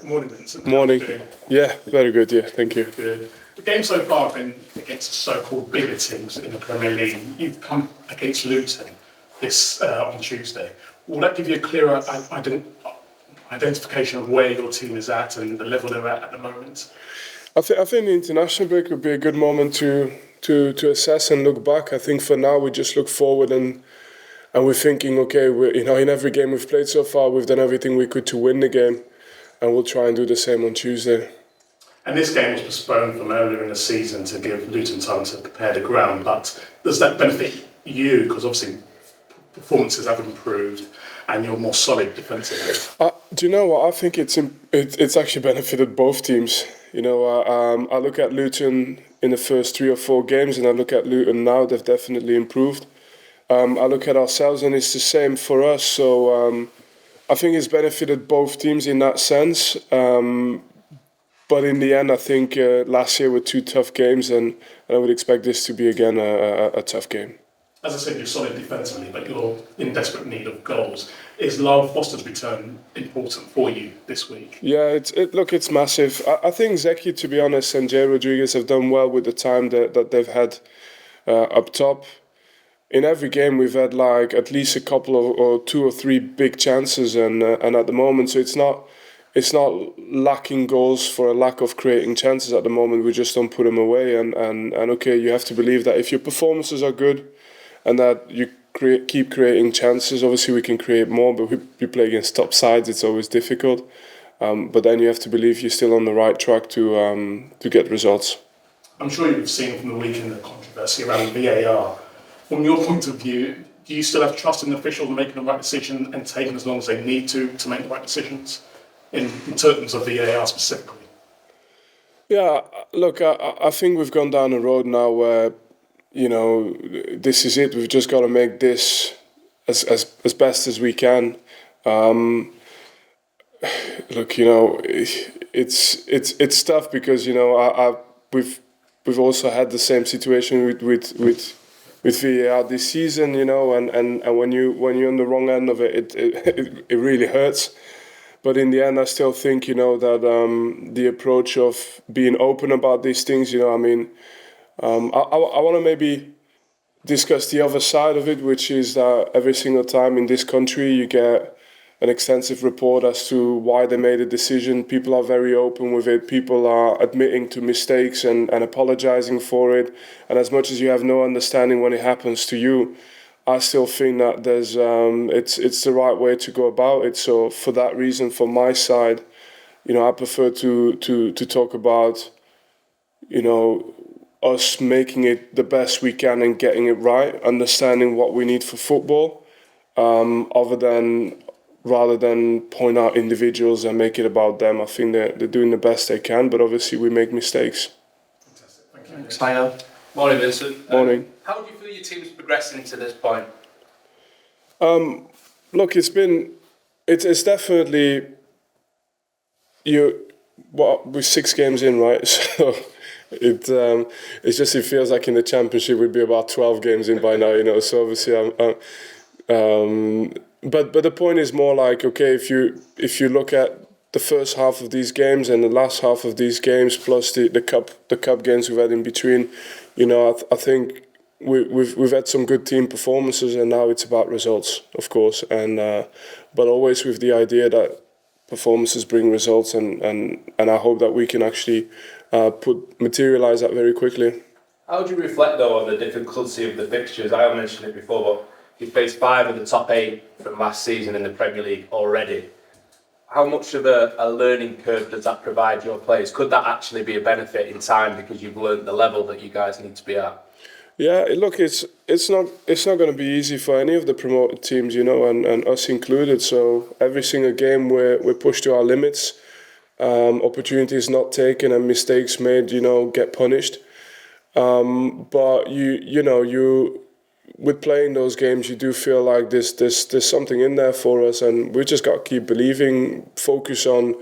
Morning, Vincent. Morning. Yeah, very good. Yeah, thank you. Good. The game so far have been against the so-called bigger teams in the Premier League. You've come against Luton this on Tuesday. Will that give you a clearer identification of where your team is at and the level they're at the moment? I think the international break would be a good moment to assess and look back. I think for now we just look forward and we're thinking, okay, in every game we've played so far, we've done everything we could to win the game, and we'll try and do the same on Tuesday. And this game was postponed from earlier in the season to give Luton time to prepare the ground. But does that benefit you? Because obviously performances have improved and you're more solid defensively. Do you know what? I think it's actually benefited both teams. I look at Luton in the first 3 or 4 games, and I look at Luton now. They've definitely improved. I look at ourselves, and it's the same for us. So I think it's benefited both teams in that sense. But in the end, I think last year were 2 tough games, and I would expect this to be again a tough game. As I said, you're solid defensively, but you're in desperate need of goals. Is Lyle Forster's return important for you this week? Yeah, it's massive. I think Zeki, to be honest, and Jay Rodriguez have done well with the time that they've had up top. In every game, we've had like at least a couple or 2 or 3 big chances, and at the moment, so it's not lacking goals for a lack of creating chances at the moment. We just don't put them away, and okay, you have to believe that if your performances are good and that you keep creating chances, obviously we can create more, but we play against top sides, it's always difficult. But then you have to believe you're still on the right track to get results. I'm sure you've seen from the weekend the controversy around VAR. From your point of view, do you still have trust in the officials making the right decision and taking as long as they need to make the right decisions in terms of VAR specifically? Yeah, look, I think we've gone down a road now where, this is it. We've just got to make this as best as we can. Look, it's tough because we've also had the same situation with VAR this season, and when you're on the wrong end of it really hurts. But in the end, I still think, that the approach of being open about these things, I want to maybe discuss the other side of it, which is that every single time in this country you get an extensive report as to why they made a decision. People are very open with it. People are admitting to mistakes and apologizing for it. And as much as you have no understanding when it happens to you, I still think that there's it's the right way to go about it. So for that reason, from my side, I prefer to talk about, us making it the best we can and getting it right, understanding what we need for football, rather than point out individuals and make it about them. I think they're doing the best they can, but obviously we make mistakes. Fantastic. Thank you. Thanks, Lyle. Morning, Vincent. Morning. How do you feel your team's progressing to this point? Look, it's definitely we're 6 games in, right? So it feels like in the Championship we'd be about 12 games in by now, So obviously but the point is more like, okay, if you look at the first half of these games and the last half of these games plus the cup games we've had in between, I think we've had some good team performances, and now it's about results, of course, and but always with the idea that performances bring results, and I hope that we can actually materialize that very quickly. How do you reflect though on the difficulty of the fixtures? I mentioned it before, but you faced 5 of the top 8 from last season in the Premier League already. How much of a learning curve does that provide your players? Could that actually be a benefit in time because you've learned the level that you guys need to be at? Yeah, look, it's not going to be easy for any of the promoted teams, and us included. So every single game we're pushed to our limits. Opportunities not taken and mistakes made, get punished. But you with playing those games, you do feel like there's something in there for us, and we just got to keep believing, focus on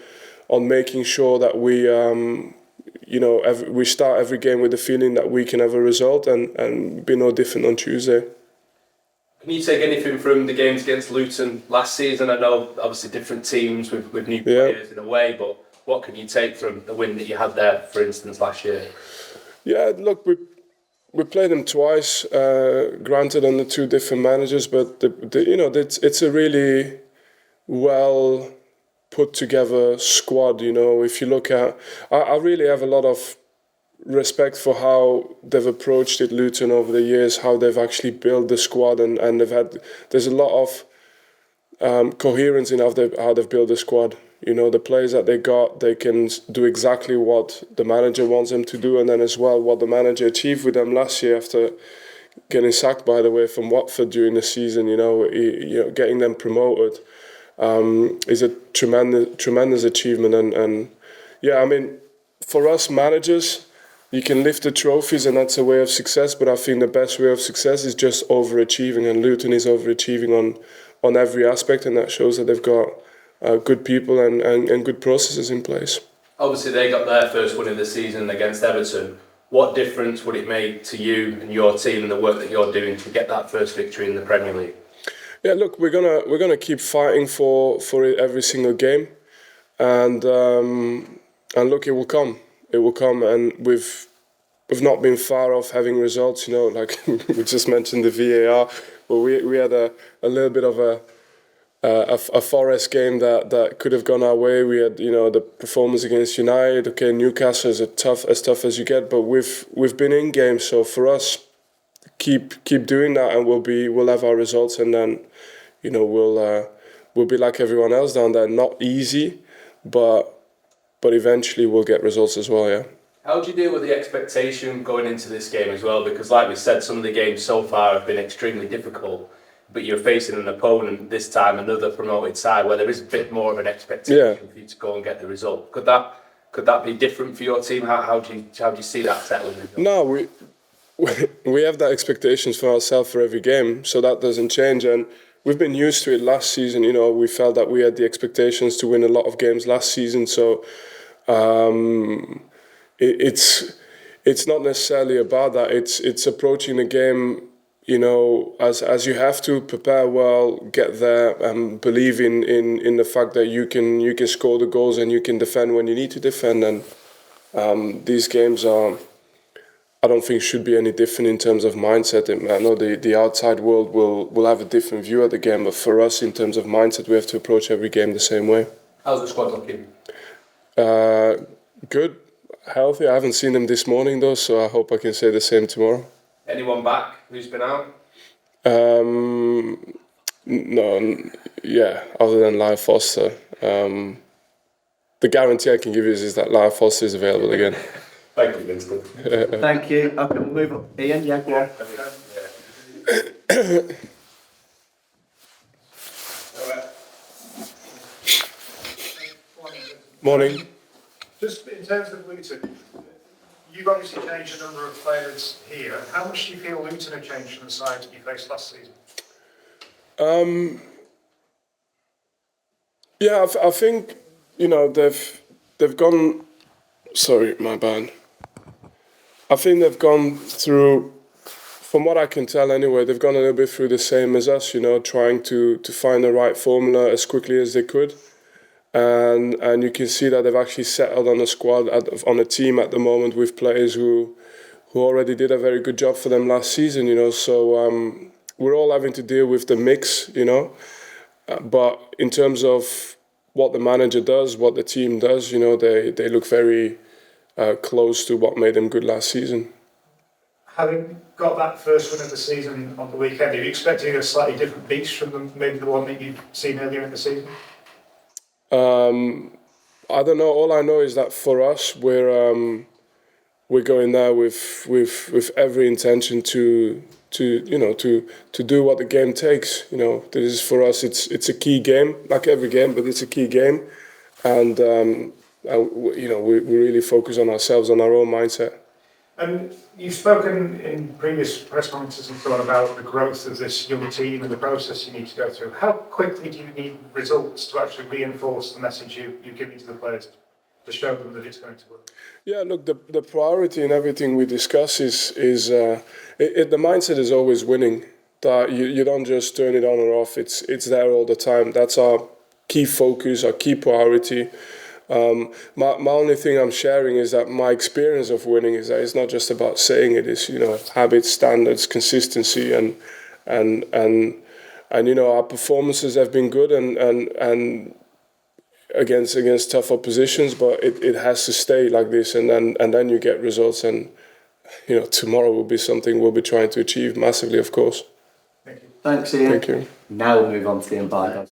making sure that we we start every game with the feeling that we can have a result and be no different on Tuesday. Can you take anything from the games against Luton last season? I know obviously different teams with new players in a way, but what can you take from the win that you had there, for instance, last year? Yeah, look, we played them twice, granted under two different managers, but it's a really well put together squad. You know, if you look at, I really have a lot of respect for how they've approached it, Luton, over the years, how they've actually built the squad, and there's a lot of coherence in how they've built the squad. You know, the players that they got, they can do exactly what the manager wants them to do, and then as well what the manager achieved with them last year after getting sacked, by the way, from Watford during the season. You know, getting them promoted is a tremendous achievement, and yeah, I mean, for us managers, you can lift the trophies and that's a way of success, but I think the best way of success is just overachieving, and Luton is overachieving on every aspect, and that shows that they've got good people and good processes in place. Obviously they got their first win of the season against Everton. What difference would it make to you and your team and the work that you're doing to get that first victory in the Premier League? Yeah, look, we're gonna keep fighting for it every single game, and look, it will come. It will come, and we've not been far off having results. You know, like we just mentioned the VAR, but we had a little bit of a Forest game that could have gone our way. We had, you know, the performance against United. Okay, Newcastle is as tough as you get, but we've been in games. So for us, keep doing that, and we'll have our results, and then, you know, we'll be like everyone else down there. Not easy, but eventually we'll get results as well. Yeah. How do you deal with the expectation going into this game as well? Because like we said, some of the games so far have been extremely difficult, but you're facing an opponent this time, another promoted side, where there is a bit more of an expectation for you to go and get the result. Could that be different for your team? How do you see that settling? No, we have that expectations for ourselves for every game, so that doesn't change, and we've been used to it. Last season, you know, we felt that we had the expectations to win a lot of games last season, so it's not necessarily about that. It's approaching the game, you know, as you have to prepare well, get there, and believe in the fact that you can score the goals and you can defend when you need to defend. And these games I don't think should be any different in terms of mindset. I know the outside world will have a different view of the game, but for us, in terms of mindset, we have to approach every game the same way. How's the squad looking? Good, healthy. I haven't seen them this morning though, so I hope I can say the same tomorrow. Anyone back who's been out? No, yeah, other than Lyle Forster. The guarantee I can give you is that Lyle Forster is available again. Thank you, Vincent. Thank you. Okay, we'll move on. Ian, yeah, go on. Morning. Just in terms of Luton, you've obviously changed a number of players here. How much do you feel Luton have changed from the side that you faced last season? Yeah, I think, you know, they've gone. Sorry, my bad. I think they've gone through, from what I can tell anyway, they've gone a little bit through the same as us, you know, trying to find the right formula as quickly as they could. And you can see that they've actually settled on a squad, on a team at the moment with players who already did a very good job for them last season, you know. So we're all having to deal with the mix, you know. But in terms of what the manager does, what the team does, you know, they look very close to what made them good last season. Having got that first win of the season on the weekend, are you expecting a slightly different beast from maybe the one that you've seen earlier in the season? I don't know. All I know is that for us, we're going there with every intention to do what the game takes. You know, this is for us. It's a key game, like every game, but it's a key game, and you know, we really focus on ourselves, on our own mindset. And you've spoken in previous press conferences and so on about the growth of this young team and the process you need to go through. How quickly do you need results to actually reinforce the message you're giving to the players to show them that it's going to work? Yeah, look, the priority in everything we discuss is the mindset is always winning. that you don't just turn it on or off. It's there all the time. That's our key focus, our key priority. My only thing I'm sharing is that my experience of winning is that it's not just about saying it. It's, you know, habits, standards, consistency, and you know, our performances have been good and against tough oppositions, but it has to stay like this, and then you get results. And you know, tomorrow will be something we'll be trying to achieve massively, of course. Thanks, Ian. Thank you. Now we'll move on to the embargo.